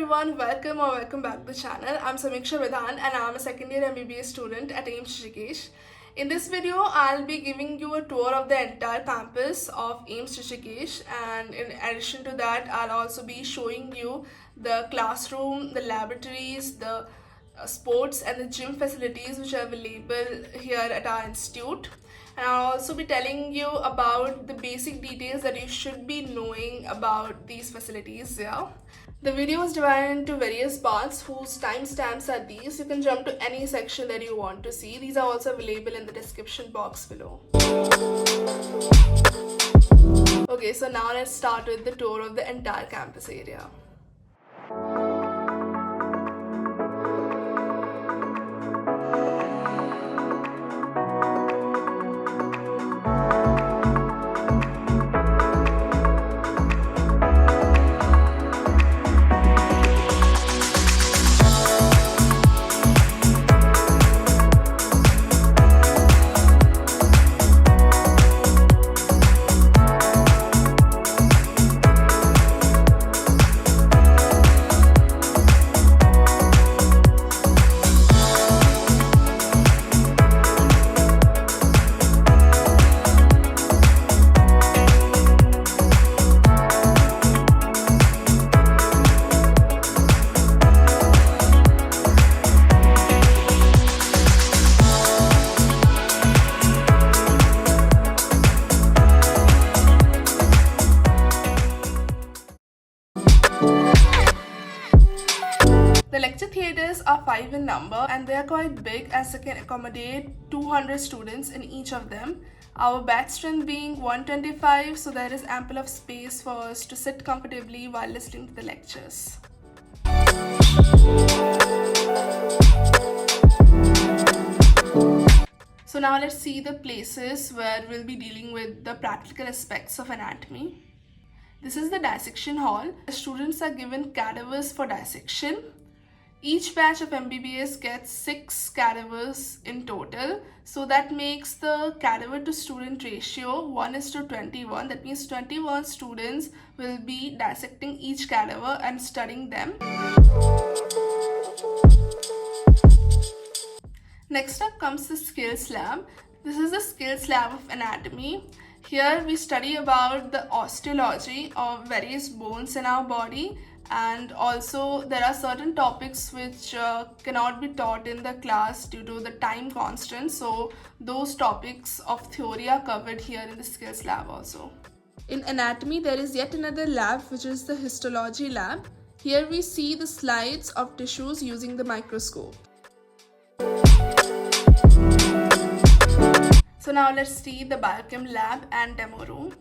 everyone, welcome back to the channel. I'm Samiksha Vidhan and I'm a second year MBBS student at AIIMS Rishikesh. In this video, I'll be giving you a tour of the entire campus of AIIMS Rishikesh, and in addition to that, I'll also be showing you the classroom, the laboratories, the sports and the gym facilities which are available here at our institute. And I'll also be telling you about the basic details that you should be knowing about these facilities here. The video is divided into various parts whose timestamps are these. You can jump to any section that you want to see. These are also available in the description box below. Okay, so now let's start with the tour of the entire campus area. The lecture theatres are 5 in number and they are quite big as they can accommodate 200 students in each of them. Our batch strength being 125, so there is ample of space for us to sit comfortably while listening to the lectures. So now let's see the places where we'll be dealing with the practical aspects of anatomy. This is the dissection hall. The students are given cadavers for dissection. Each batch of MBBS gets 6 cadavers in total. So that makes the cadaver to student ratio 1:21. That means 21 students will be dissecting each cadaver and studying them. Next up comes the skills lab. This is the skills lab of anatomy. Here we study about the osteology of various bones in our body, and also there are certain topics which cannot be taught in the class due to the time constraints. So those topics of theory are covered here in the skills lab also. In anatomy, there is yet another lab which is the histology lab. Here we see the slides of tissues using the microscope. So now let's see the biochem lab and demo room.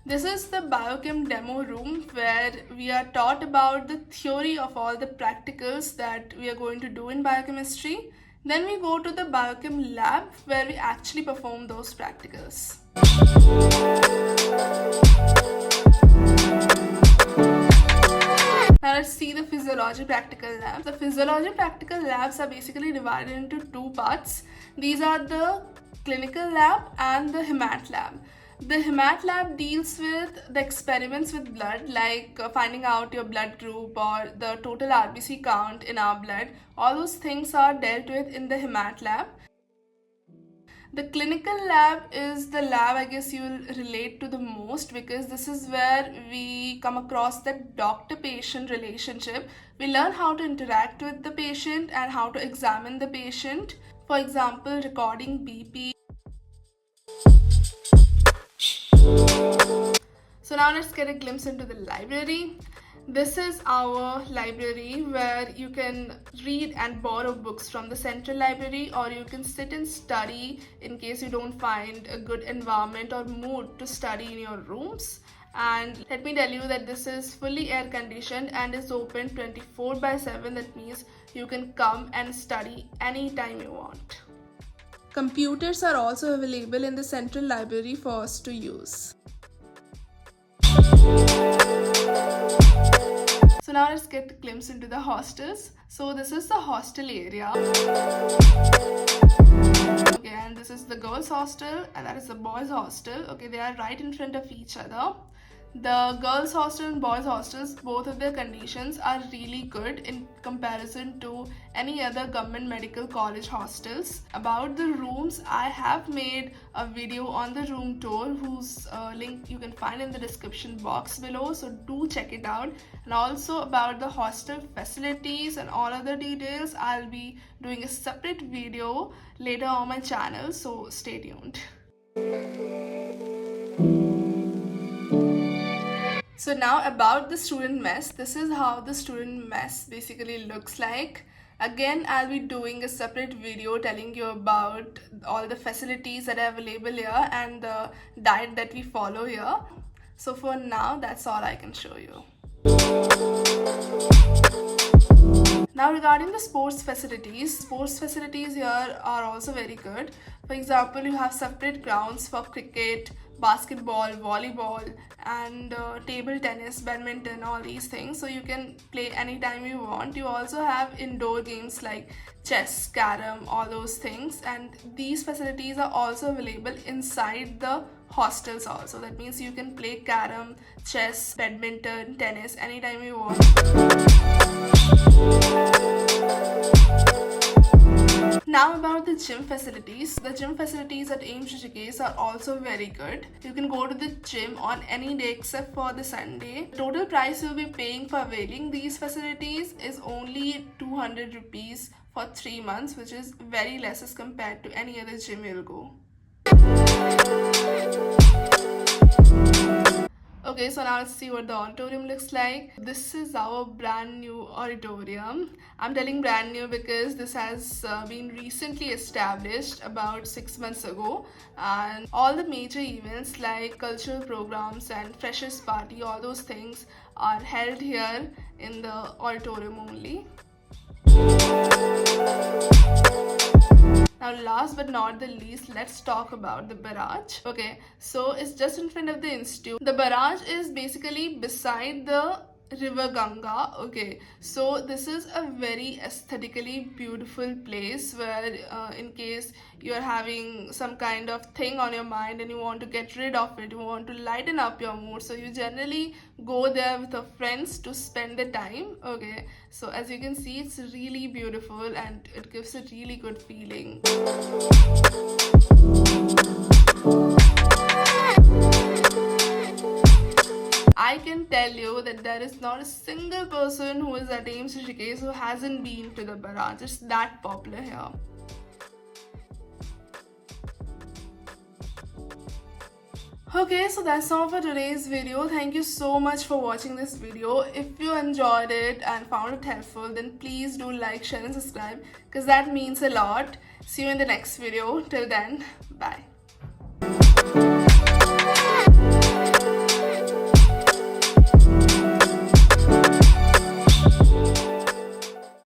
This is the biochem demo room where we are taught about the theory of all the practicals that we are going to do in biochemistry. Then we go to the biochem lab where we actually perform those practicals. Now let's see the physiology practical labs. The physiology practical labs are basically divided into 2 parts. These are the clinical lab and the hemat lab. The hemat lab deals with the experiments with blood, like finding out your blood group or the total RBC count in our blood. All those things are dealt with in the hemat lab. The clinical lab is the lab I guess you will relate to the most, because this is where we come across the doctor-patient relationship. We learn how to interact with the patient and how to examine the patient. For example, recording BP. So now let's get a glimpse into the library. This is our library where you can read and borrow books from the central library, or you can sit and study in case you don't find a good environment or mood to study in your rooms. And let me tell you that this is fully air conditioned and is open 24/7. That means you can come and study anytime you want. Computers are also available in the central library for us to use. So now let's get a glimpse into the hostels. So this is the hostel area. Okay, and this is the girls' hostel and that is the boys' hostel. Okay, they are right in front of each other. The girls' hostel and boys' hostels, both of their conditions are really good in comparison to any other government medical college hostels. About the rooms, I have made a video on the room tour whose link you can find in the description box below, so do check it out. And also about the hostel facilities and all other details, I'll be doing a separate video later on my channel, so stay tuned. So now about the student mess, this is how the student mess basically looks like. Again, I'll be doing a separate video telling you about all the facilities that are available here and the diet that we follow here. So for now, that's all I can show you. Now regarding the sports facilities here are also very good. For example, you have separate grounds for cricket, basketball, volleyball, and table tennis, badminton, all these things. So you can play anytime you want. You also have indoor games like chess, carom, all those things. And these facilities are also available inside the hostels also. That means you can play carom, chess, badminton, tennis anytime you want. Now about the gym facilities. The gym facilities at AIIMS Rishikesh are also very good. You can go to the gym on any day except for the Sunday. The total price you'll be paying for availing these facilities is only 200 rupees for 3 months, which is very less as compared to any other gym you'll go. Okay, so now let's see what the auditorium looks like. This is our brand new auditorium. I'm telling brand new because this has been recently established about 6 months ago, and all the major events like cultural programs and freshers party, all those things are held here in the auditorium only. Now last but not the least, let's talk about the Barrage. Okay, so it's just in front of the institute. The Barrage is basically beside the river Ganga. Okay, so this is a very aesthetically beautiful place where in case you're having some kind of thing on your mind and you want to get rid of it, you want to lighten up your mood, so you generally go there with your friends to spend the time. Okay, so as you can see, it's really beautiful and it gives a really good feeling. I can tell you that there is not a single person who is at AIIMS Rishikesh who hasn't been to the Barrage. It's that popular here. Okay, so that's all for today's video. Thank you so much for watching this video. If you enjoyed it and found it helpful, then please do like, share and subscribe because that means a lot. See you in the next video. Till then, bye.